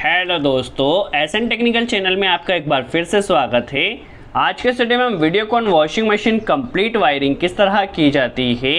Hello दोस्तों, SN technical channel में आपका एक बार फिर से स्वागत है। आज के स्टूडियो में हम Videocon washing machine complete wiring किस तरह की जाती है।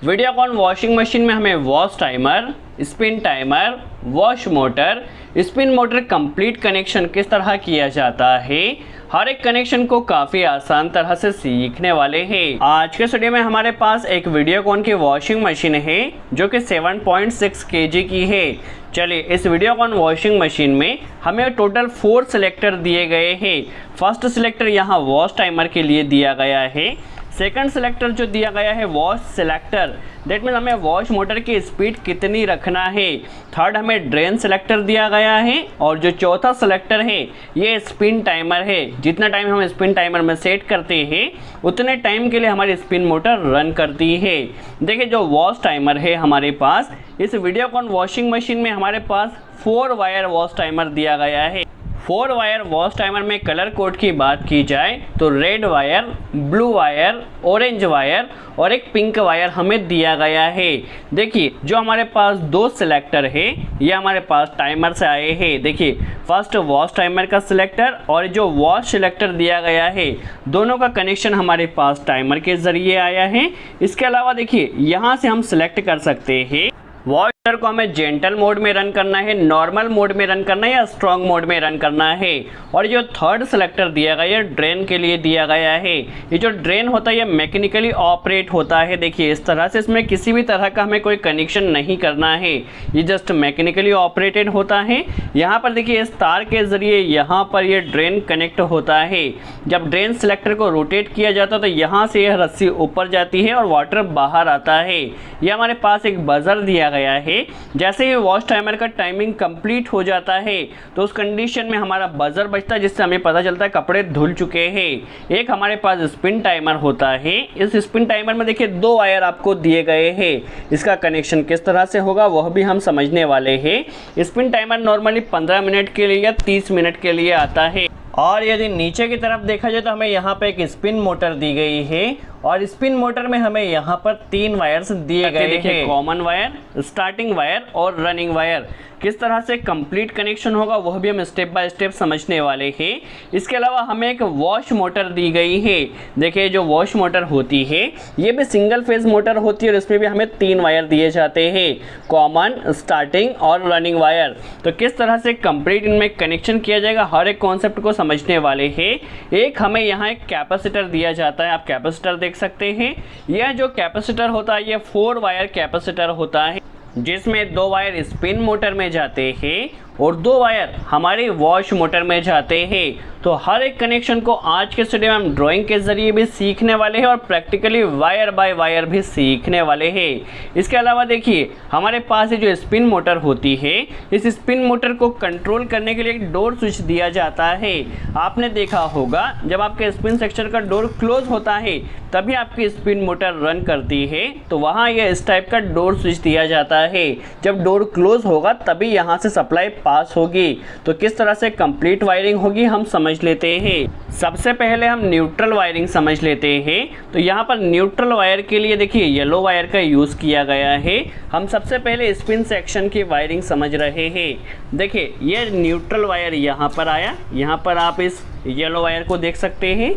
वीडियोकॉन वॉशिंग मशीन में हमें wash timer, spin timer, wash motor, spin motor complete connection किस तरह किया जाता है, हर एक कनेक्शन को काफ़ी आसान तरह से सीखने वाले हैं। आज के स्टूडियो में हमारे पास एक वीडियोकॉन की वॉशिंग मशीन है जो कि 7.6 kg की है। चलिए, इस वीडियोकॉन वॉशिंग मशीन में हमें टोटल 4 सिलेक्टर दिए गए हैं। फर्स्ट सिलेक्टर यहाँ वॉश टाइमर के लिए दिया गया है। सेकंड सिलेक्टर जो दिया गया है वॉश सिलेक्टर, दैट मीन हमें वॉश मोटर की स्पीड कितनी रखना है। थर्ड हमें ड्रेन सिलेक्टर दिया गया है और जो चौथा सिलेक्टर है ये स्पिन टाइमर है। जितना टाइम हम स्पिन टाइमर में सेट करते हैं उतने टाइम के लिए हमारी स्पिन मोटर रन करती है। देखिए, जो वॉश टाइमर है हमारे पास इस वीडियोकॉन वॉशिंग मशीन में हमारे पास 4 वायर वॉश टाइमर दिया गया है। 4 वायर वॉश टाइमर में कलर कोड की बात की जाए तो red wire, blue wire, orange wire और एक पिंक वायर हमें दिया गया है। देखिए, जो हमारे पास 2 सिलेक्टर है ये हमारे पास टाइमर से आए हैं। देखिए, फर्स्ट वॉश टाइमर का सिलेक्टर और जो वॉश सिलेक्टर दिया गया है दोनों का कनेक्शन हमारे पास टाइमर के ज़रिए आया है। इसके अलावा देखिए, यहाँ से हम सिलेक्ट कर सकते हैं वॉशर को हमें जेंटल मोड में रन करना है, नॉर्मल मोड में रन करना है या स्ट्रॉन्ग मोड में रन करना है। और जो थर्ड सिलेक्टर दिया गया है ड्रेन के लिए दिया गया है। ये जो ड्रेन होता है ये मैकेनिकली ऑपरेट होता है। देखिए, इस तरह से इसमें किसी भी तरह का हमें कोई कनेक्शन नहीं करना है, ये जस्ट मैकेनिकली ऑपरेटेड होता है। यहाँ पर देखिए, इस तार के ज़रिए यहाँ पर ये ड्रेन कनेक्ट होता है। जब ड्रेन सिलेक्टर को रोटेट किया जाता है तो यहाँ से यह रस्सी ऊपर जाती है और वाटर बाहर आता है। ये हमारे पास एक बजर दिया गया है। जैसे ही वॉश टाइमर का टाइमिंग कंप्लीट हो जाता है तो उस कंडीशन में हमारा बजर बजता है जिससे हमें पता चलता है कपड़े धुल चुके हैं। एक हमारे पास स्पिन टाइमर होता है। इस स्पिन टाइमर में देखिए 2 वायर आपको दिए गए हैं। इसका कनेक्शन किस तरह से होगा वह भी हम समझने वाले हैं। स्पिन टाइमर नॉर्मली 15 मिनट के लिए या 30 मिनट के लिए आता है। और यदि नीचे की तरफ देखा जाए तो हमें यहाँ पे एक स्पिन मोटर दी गई है और स्पिन मोटर में हमें यहाँ पर 3 वायर्स दिए गए हैं। कॉमन वायर, स्टार्टिंग वायर और रनिंग वायर। किस तरह से कंप्लीट कनेक्शन होगा वह भी हम स्टेप बाय स्टेप समझने वाले हैं। इसके अलावा हमें एक वॉश मोटर दी गई है। देखिए, जो वॉश मोटर होती है ये भी सिंगल फेज मोटर होती है और इसमें भी हमें 3 वायर दिए जाते हैं, कॉमन, स्टार्टिंग और रनिंग वायर। तो किस तरह से कंप्लीट इनमें कनेक्शन किया जाएगा हर एक कॉन्सेप्ट को समझने वाले हैं। एक हमें यहाँ एक कैपेसिटर दिया जाता है, आप कैपेसिटर देख सकते हैं। यह जो कैपेसिटर होता है ये 4 वायर कैपेसिटर होता है जिसमें 2 वायर स्पिन मोटर में जाते हैं और 2 वायर हमारी वॉश मोटर में जाते हैं। तो हर एक कनेक्शन को आज के स्टूडियो में हम ड्राइंग के ज़रिए भी सीखने वाले हैं और प्रैक्टिकली वायर बाय वायर भी सीखने वाले हैं। इसके अलावा देखिए, हमारे पास ये जो स्पिन मोटर होती है इस स्पिन मोटर को कंट्रोल करने के लिए एक डोर स्विच दिया जाता है। आपने देखा होगा जब आपके स्पिन सेक्शन का डोर क्लोज होता है तभी आपकी स्पिन मोटर रन करती है, तो वहाँ ये इस टाइप का डोर स्विच दिया जाता है। जब डोर क्लोज होगा तभी यहाँ से सप्लाई पास होगी। तो किस तरह से कंप्लीट वायरिंग होगी हम समझ लेते हैं। सबसे पहले हम न्यूट्रल वायरिंग समझ लेते हैं। तो यहाँ पर न्यूट्रल वायर के लिए देखिए येलो वायर का यूज़ किया गया है। हम सबसे पहले स्पिन सेक्शन की वायरिंग समझ रहे हैं। देखिए, ये न्यूट्रल वायर यहाँ पर आया, यहाँ पर आप इस येलो वायर को देख सकते हैं।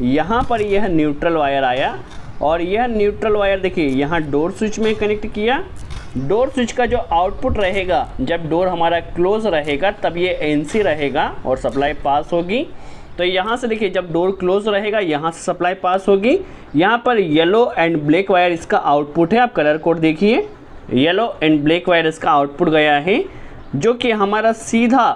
यहाँ पर यह न्यूट्रल वायर आया और यह न्यूट्रल वायर देखिए यहाँ डोर स्विच में कनेक्ट किया। डोर स्विच का जो आउटपुट रहेगा जब डोर हमारा क्लोज रहेगा तब ये एनसी रहेगा और सप्लाई पास होगी। तो यहाँ से देखिए, जब डोर क्लोज रहेगा यहाँ से सप्लाई पास होगी। यहाँ पर येलो एंड ब्लैक वायर इसका आउटपुट है, आप कलर कोड देखिए, येलो एंड ब्लैक वायर इसका आउटपुट गया है जो कि हमारा सीधा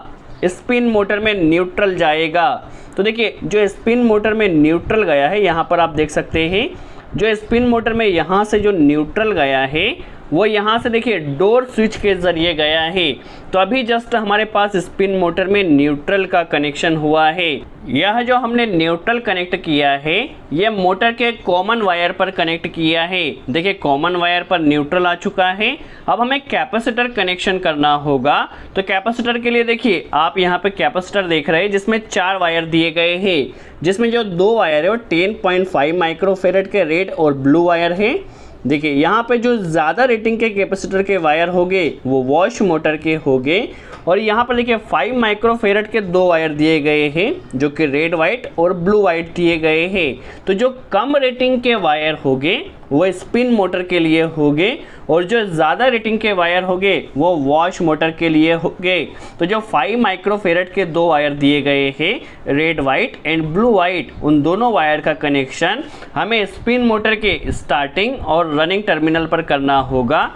स्पिन मोटर में न्यूट्रल जाएगा। तो देखिए, जो स्पिन मोटर में न्यूट्रल गया है यहाँ पर आप देख सकते हैं, जो स्पिन मोटर में यहाँ से जो न्यूट्रल गया है वो यहाँ से देखिए डोर स्विच के ज़रिए गया है। तो अभी जस्ट हमारे पास स्पिन मोटर में न्यूट्रल का कनेक्शन हुआ है। यह जो हमने न्यूट्रल कनेक्ट किया है ये मोटर के कॉमन वायर पर कनेक्ट किया है। देखिए, कॉमन वायर पर न्यूट्रल आ चुका है। अब हमें कैपेसिटर कनेक्शन करना होगा। तो कैपेसिटर के लिए देखिए, आप यहाँ पे कैपेसिटर देख रहे हैं जिसमें 4 वायर दिए गए हैं, जिसमें जो 2 वायर है वो 10.5 माइक्रोफेरेड के रेड और ब्लू वायर है। देखिए यहाँ पे जो ज़्यादा रेटिंग के कैपेसिटर के वायर होंगे वो वॉश मोटर के होंगे। और यहाँ पर देखिए 5 माइक्रोफेरेड के 2 वायर दिए गए हैं जो कि रेड वाइट और ब्लू वाइट दिए गए हैं। तो जो कम रेटिंग के वायर होंगे वो स्पिन मोटर के लिए होंगे और जो ज़्यादा रेटिंग के वायर होंगे वो वॉश मोटर के लिए होंगे। तो जो 5 माइक्रोफेरेड के 2 वायर दिए गए हैं red white and blue white, उन दोनों वायर का कनेक्शन हमें स्पिन मोटर के स्टार्टिंग और रनिंग टर्मिनल पर करना होगा।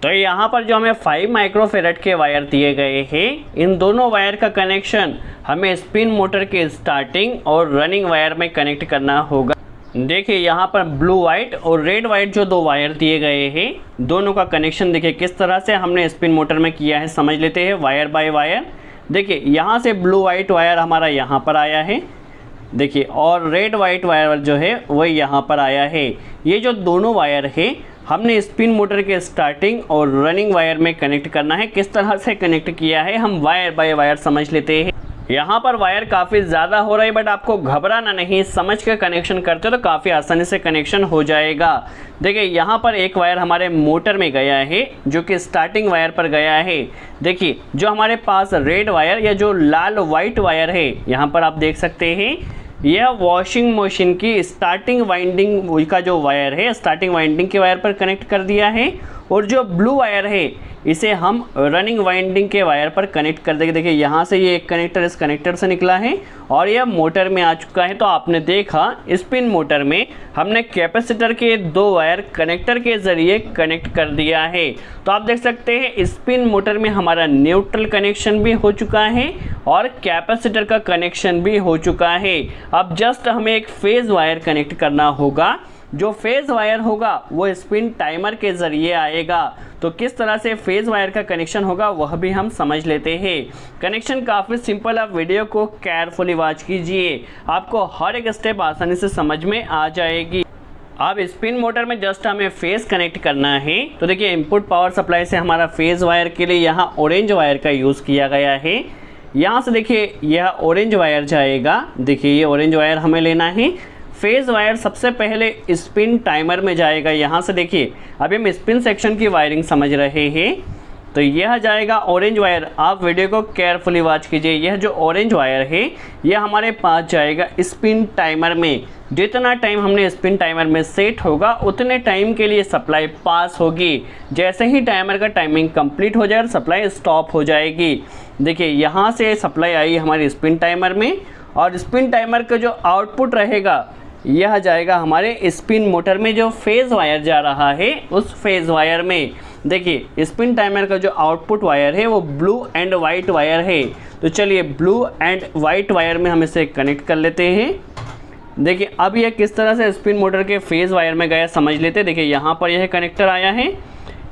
तो यहाँ पर जो हमें 5 माइक्रोफेरेड के वायर दिए गए हैं, इन दोनों वायर का कनेक्शन हमें स्पिन मोटर के स्टार्टिंग और रनिंग वायर में कनेक्ट करना होगा। देखिए यहाँ पर ब्लू वाइट और रेड वाइट जो 2 वायर दिए गए हैं, दोनों का कनेक्शन देखिए किस तरह से हमने स्पिन मोटर में किया है, समझ लेते हैं वायर बाय वायर। देखिए यहाँ से ब्लू वाइट वायर हमारा यहाँ पर आया है, देखिए, और रेड वाइट वायर जो है वो यहाँ पर आया है। ये जो दोनों वायर है हमने स्पिन मोटर के स्टार्टिंग और रनिंग वायर में कनेक्ट करना है। किस तरह से कनेक्ट किया है हम वायर बाय वायर समझ लेते हैं। यहाँ पर वायर काफ़ी ज़्यादा हो रहा है बट आपको घबराना नहीं, समझ के कनेक्शन करते हो तो काफ़ी आसानी से कनेक्शन हो जाएगा। देखिए यहाँ पर एक वायर हमारे मोटर में गया है जो कि स्टार्टिंग वायर पर गया है। देखिए जो हमारे पास रेड वायर या जो लाल वाइट वायर है यहाँ पर आप देख सकते हैं, यह वॉशिंग मशीन की स्टार्टिंग वाइंडिंग का जो वायर है स्टार्टिंग वाइंडिंग के वायर पर कनेक्ट कर दिया है। और जो ब्लू वायर है इसे हम रनिंग वाइंडिंग के वायर पर कनेक्ट कर देंगे। देखिए यहाँ से ये एक कनेक्टर इस कनेक्टर से निकला है और यह मोटर में आ चुका है। तो आपने देखा स्पिन मोटर में हमने कैपेसिटर के 2 वायर कनेक्टर के ज़रिए कनेक्ट कर दिया है। तो आप देख सकते हैं स्पिन मोटर में हमारा न्यूट्रल कनेक्शन भी हो चुका है और कैपेसिटर का कनेक्शन भी हो चुका है। अब जस्ट हमें एक फेज़ वायर कनेक्ट करना होगा। जो फेज़ वायर होगा वो स्पिन टाइमर के ज़रिए आएगा। तो किस तरह से फेज़ वायर का कनेक्शन होगा वह भी हम समझ लेते हैं। कनेक्शन काफ़ी सिंपल, आप वीडियो को केयरफुली वॉच कीजिए, आपको हर एक स्टेप आसानी से समझ में आ जाएगी। अब स्पिन मोटर में जस्ट हमें फेज़ कनेक्ट करना है। तो देखिए इनपुट पावर सप्लाई से हमारा फेज़ वायर के लिए यहाँ ऑरेंज वायर का यूज़ किया गया है। यहाँ से देखिए यह ऑरेंज वायर जाएगा, देखिए ये ऑरेंज वायर हमें लेना है। फेज़ वायर सबसे पहले स्पिन टाइमर में जाएगा। यहाँ से देखिए अभी हम स्पिन सेक्शन की वायरिंग समझ रहे हैं। तो यह जाएगा ऑरेंज वायर, आप वीडियो को केयरफुली वॉच कीजिए। यह जो ऑरेंज वायर है यह हमारे पास जाएगा स्पिन टाइमर में। जितना टाइम हमने स्पिन टाइमर में सेट होगा उतने टाइम के लिए सप्लाई पास होगी। जैसे ही टाइमर का टाइमिंग कंप्लीट हो जाए सप्लाई स्टॉप हो जाएगी। देखिए यहाँ से सप्लाई आई हमारे स्पिन टाइमर में और स्पिन टाइमर का जो आउटपुट रहेगा यह जाएगा हमारे स्पिन मोटर में। जो फेज़ वायर जा रहा है उस फेज़ वायर में देखिए स्पिन टाइमर का जो आउटपुट वायर है वो ब्लू एंड वाइट वायर है। तो चलिए ब्लू एंड वाइट वायर में हम इसे कनेक्ट कर लेते हैं। देखिए अब यह किस तरह से स्पिन मोटर के फेज़ वायर में गया समझ लेते हैं। देखिए यहाँ पर यह कनेक्टर आया है,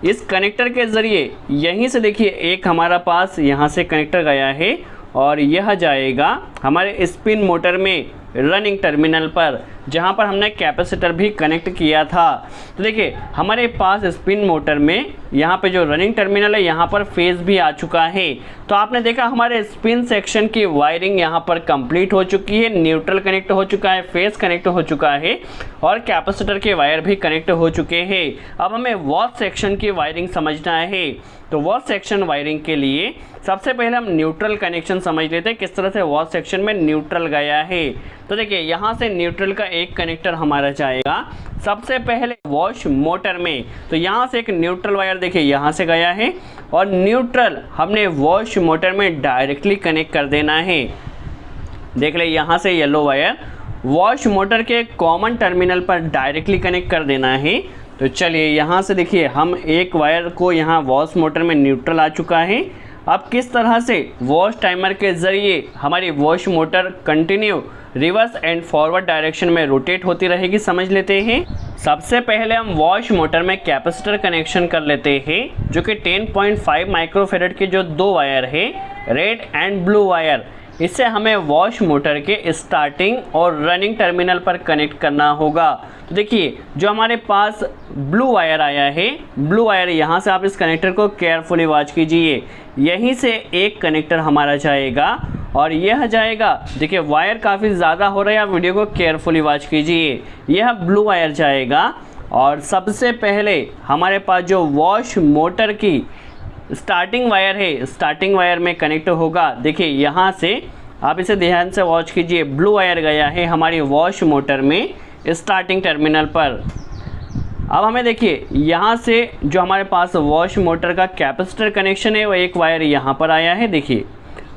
इस कनेक्टर के ज़रिए यहीं से देखिए एक हमारा पास यहाँ से कनेक्टर गया है और यह जाएगा हमारे स्पिन मोटर में रनिंग टर्मिनल पर, जहां पर हमने कैपेसिटर भी कनेक्ट किया था। तो देखिए हमारे पास स्पिन मोटर में यहाँ पे जो रनिंग टर्मिनल है यहाँ पर फेज़ भी आ चुका है। तो आपने देखा हमारे स्पिन सेक्शन की वायरिंग यहाँ पर कंप्लीट हो चुकी है, न्यूट्रल कनेक्ट हो चुका है, फेज़ कनेक्ट हो चुका है और कैपेसिटर के वायर भी कनेक्ट हो चुके हैं। अब हमें वॉश सेक्शन की वायरिंग समझना है। तो वॉश सेक्शन वायरिंग के लिए सबसे पहले हम न्यूट्रल कनेक्शन समझ लेते हैं, किस तरह से वॉश सेक्शन में न्यूट्रल गया है। तो देखिए यहाँ से न्यूट्रल का एक कनेक्टर हमारा जाएगा सबसे पहले वॉश मोटर में। तो यहाँ से एक न्यूट्रल वायर देखिए यहाँ से गया है और न्यूट्रल हमने वॉश मोटर में डायरेक्टली कनेक्ट कर देना है। देख ले यहाँ से येलो वायर वॉश मोटर के कॉमन टर्मिनल पर डायरेक्टली कनेक्ट कर देना है। तो चलिए यहाँ से देखिए हम एक वायर को यहाँ वॉश मोटर में न्यूट्रल आ चुका है। अब किस तरह से वॉश टाइमर के ज़रिए हमारी wash motor continue reverse and forward direction में रोटेट होती रहेगी समझ लेते हैं। सबसे पहले हम वॉश मोटर में कैपेसिटर कनेक्शन कर लेते हैं जो कि 10.5 माइक्रोफेरेड के जो 2 वायर है रेड एंड ब्लू वायर, इससे हमें वॉश मोटर के स्टार्टिंग और रनिंग टर्मिनल पर कनेक्ट करना होगा। तो देखिए जो हमारे पास ब्लू वायर आया है, ब्लू वायर यहाँ से आप इस कनेक्टर को केयरफुली वॉच कीजिए, यहीं से एक कनेक्टर हमारा जाएगा और यह जाएगा। देखिए वायर काफ़ी ज़्यादा हो रहा है, आप वीडियो को केयरफुली वॉच कीजिए। यह ब्लू वायर जाएगा और सबसे पहले हमारे पास जो वॉश मोटर की स्टार्टिंग वायर है, स्टार्टिंग वायर में कनेक्ट होगा। देखिए यहाँ से आप इसे ध्यान से वॉच कीजिए, ब्लू वायर गया है हमारी वॉश मोटर में स्टार्टिंग टर्मिनल पर। अब हमें देखिए यहाँ से जो हमारे पास वॉश मोटर का कैपेसिटर कनेक्शन है वो एक वायर यहाँ पर आया है देखिए,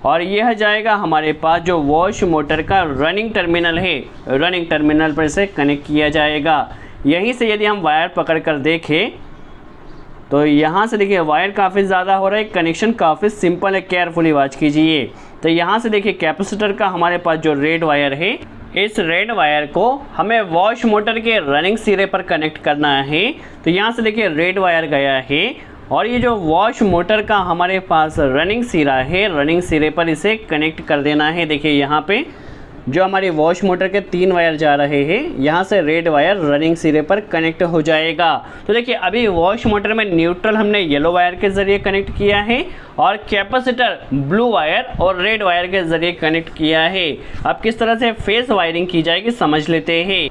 और यह जाएगा हमारे पास जो वॉश मोटर का रनिंग टर्मिनल है, रनिंग टर्मिनल पर इसे कनेक्ट किया जाएगा। यहीं से यदि हम वायर पकड़ कर देखें तो यहाँ से देखिए वायर काफ़ी ज़्यादा हो रहा है, कनेक्शन काफ़ी सिंपल है, केयरफुली वॉच कीजिए। तो यहाँ से देखिए कैपेसिटर का हमारे पास जो रेड वायर है, इस रेड वायर को हमें वॉश मोटर के रनिंग सिरे पर कनेक्ट करना है। तो यहाँ से देखिए रेड वायर गया है और ये जो वॉश मोटर का हमारे पास रनिंग सिरा है, रनिंग सिरे पर इसे कनेक्ट कर देना है। देखिए यहाँ पे जो हमारी वॉश मोटर के 3 वायर जा रहे हैं, यहाँ से रेड वायर रनिंग सिरे पर कनेक्ट हो जाएगा। तो देखिए अभी वॉश मोटर में न्यूट्रल हमने येलो वायर के ज़रिए कनेक्ट किया है और कैपेसिटर ब्लू वायर और रेड वायर के ज़रिए कनेक्ट किया है। अब किस तरह से फेस वायरिंग की जाएगी समझ लेते हैं।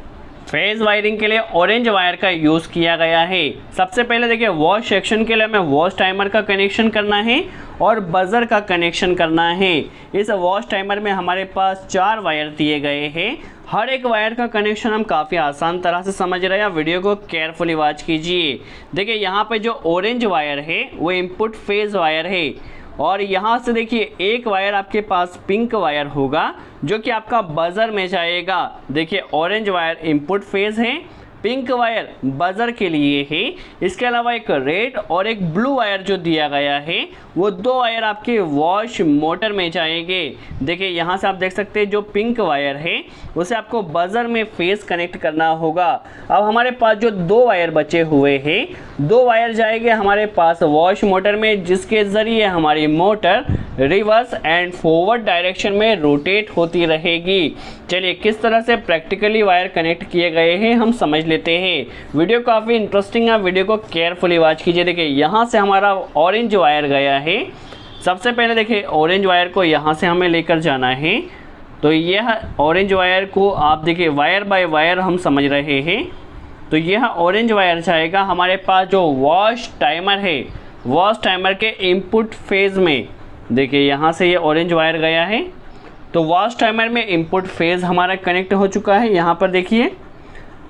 फेज वायरिंग के लिए ऑरेंज वायर का यूज़ किया गया है। सबसे पहले देखिए वॉश सेक्शन के लिए हमें वॉश टाइमर का कनेक्शन करना है और बजर का कनेक्शन करना है। इस वॉश टाइमर में हमारे पास 4 वायर दिए गए हैं। हर एक वायर का कनेक्शन हम काफ़ी आसान तरह से समझ रहे हैं, वीडियो को केयरफुली वॉच कीजिए। देखिए यहाँ पे जो ऑरेंज वायर है वो इनपुट फेज वायर है और यहाँ से देखिए एक वायर आपके पास पिंक वायर होगा जो कि आपका बजर में जाएगा। देखिए ऑरेंज वायर इनपुट फेज है, पिंक वायर बजर के लिए है। इसके अलावा एक रेड और एक ब्लू वायर जो दिया गया है वो 2 वायर आपके वॉश मोटर में जाएंगे। देखिए यहाँ से आप देख सकते हैं जो पिंक वायर है उसे आपको बजर में फेस कनेक्ट करना होगा। अब हमारे पास जो 2 वायर बचे हुए हैं, 2 वायर जाएंगे हमारे पास वॉश मोटर में, जिसके ज़रिए हमारी motor reverse and forward direction में रोटेट होती रहेगी। चलिए किस तरह से प्रैक्टिकली वायर कनेक्ट किए गए हैं हम समझ लेते हैं। वीडियो काफ़ी इंटरेस्टिंग है, वीडियो को केयरफुली वॉच कीजिए। देखिए यहाँ से हमारा ऑरेंज वायर गया है। सबसे पहले देखिए ऑरेंज वायर को यहाँ से हमें लेकर जाना है। तो यह ऑरेंज वायर को आप देखिए वायर बाय वायर हम समझ रहे हैं। तो यह ऑरेंज वायर जाएगा हमारे पास जो वॉश टाइमर है, वॉश टाइमर के इनपुट फेज में। देखिए यहाँ से ये ऑरेंज वायर गया है तो वॉश टाइमर में इनपुट फेज हमारा कनेक्ट हो चुका है। यहाँ पर देखिए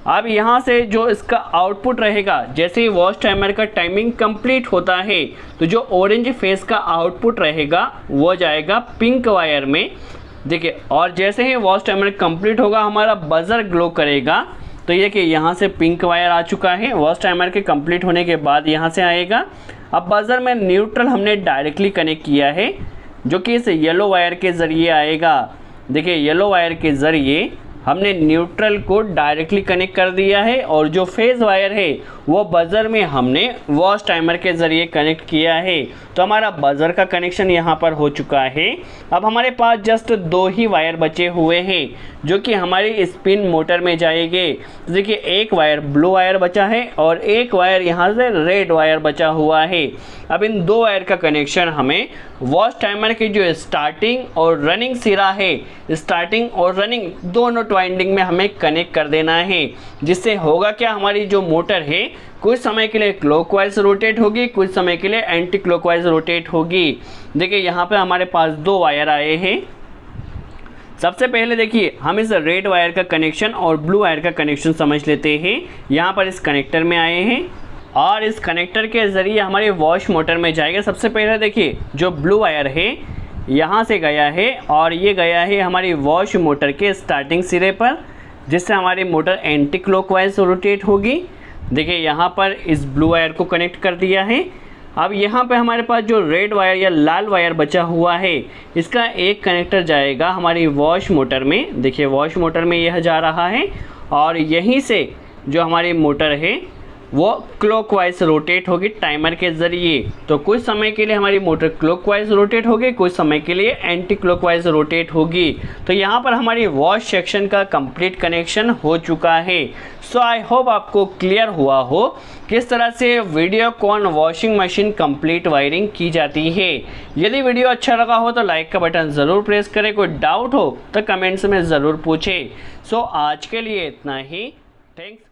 अब यहाँ से जो इसका आउटपुट रहेगा, जैसे ही वॉश टाइमर का टाइमिंग कंप्लीट होता है तो जो ऑरेंज फेज का आउटपुट रहेगा वो जाएगा पिंक वायर में। देखिए और जैसे ही वॉश टाइमर कंप्लीट होगा हमारा बजर ग्लो करेगा। तो ये कि यहाँ से पिंक वायर आ चुका है, वॉश टाइमर के कंप्लीट होने के बाद यहाँ से आएगा। अब बजर में न्यूट्रल हमने डायरेक्टली कनेक्ट किया है जो कि इस येलो वायर के ज़रिए आएगा। देखिए येलो वायर के ज़रिए हमने न्यूट्रल को डायरेक्टली कनेक्ट कर दिया है और जो फेज वायर है वो बजर में हमने वॉश टाइमर के ज़रिए कनेक्ट किया है। तो हमारा बजर का कनेक्शन यहाँ पर हो चुका है। अब हमारे पास जस्ट 2 ही वायर बचे हुए हैं जो कि हमारी स्पिन मोटर में जाएंगे। देखिए एक वायर ब्लू वायर बचा है और एक वायर यहाँ से रेड वायर बचा हुआ है। अब इन 2 वायर का कनेक्शन हमें वॉश टाइमर की जो स्टार्टिंग और रनिंग सिरा है, स्टार्टिंग और रनिंग दोनों वाइंडिंग में हमें कनेक्ट कर देना है। जिससे होगा क्या, हमारी जो मोटर है कुछ समय के लिए क्लॉकवाइज रोटेट होगी, कुछ समय के लिए एंटी क्लॉकवाइज रोटेट होगी। देखिए यहाँ पे हमारे पास 2 वायर आए हैं। सबसे पहले देखिए हम इस रेड वायर का कनेक्शन और ब्लू वायर का कनेक्शन समझ लेते हैं। यहाँ पर इस कनेक्टर में आए हैं और इस कनेक्टर के ज़रिए हमारे वॉश मोटर में जाएगा। सबसे पहले देखिए जो ब्लू वायर है यहाँ से गया है और ये गया है हमारी वॉश मोटर के स्टार्टिंग सिरे पर, जिससे हमारी मोटर एंटी क्लॉकवाइज रोटेट होगी। देखिए यहाँ पर इस ब्लू वायर को कनेक्ट कर दिया है। अब यहाँ पे हमारे पास जो रेड वायर या लाल वायर बचा हुआ है इसका एक कनेक्टर जाएगा हमारी वॉश मोटर में। देखिए वॉश मोटर में यह जा रहा है और यहीं से जो हमारी मोटर है वो क्लॉकवाइज रोटेट होगी टाइमर के ज़रिए। तो कुछ समय के लिए हमारी मोटर क्लॉकवाइज रोटेट होगी, कुछ समय के लिए एंटी क्लॉकवाइज रोटेट होगी। तो यहाँ पर हमारी वॉश सेक्शन का कंप्लीट कनेक्शन हो चुका है। सो आई होप आपको क्लियर हुआ हो किस तरह से Videocon washing machine complete wiring की जाती है। यदि वीडियो अच्छा लगा हो तो लाइक का बटन ज़रूर प्रेस करें, कोई डाउट हो तो कमेंट्स में ज़रूर पूछें। सो आज के लिए इतना ही, थैंक्स।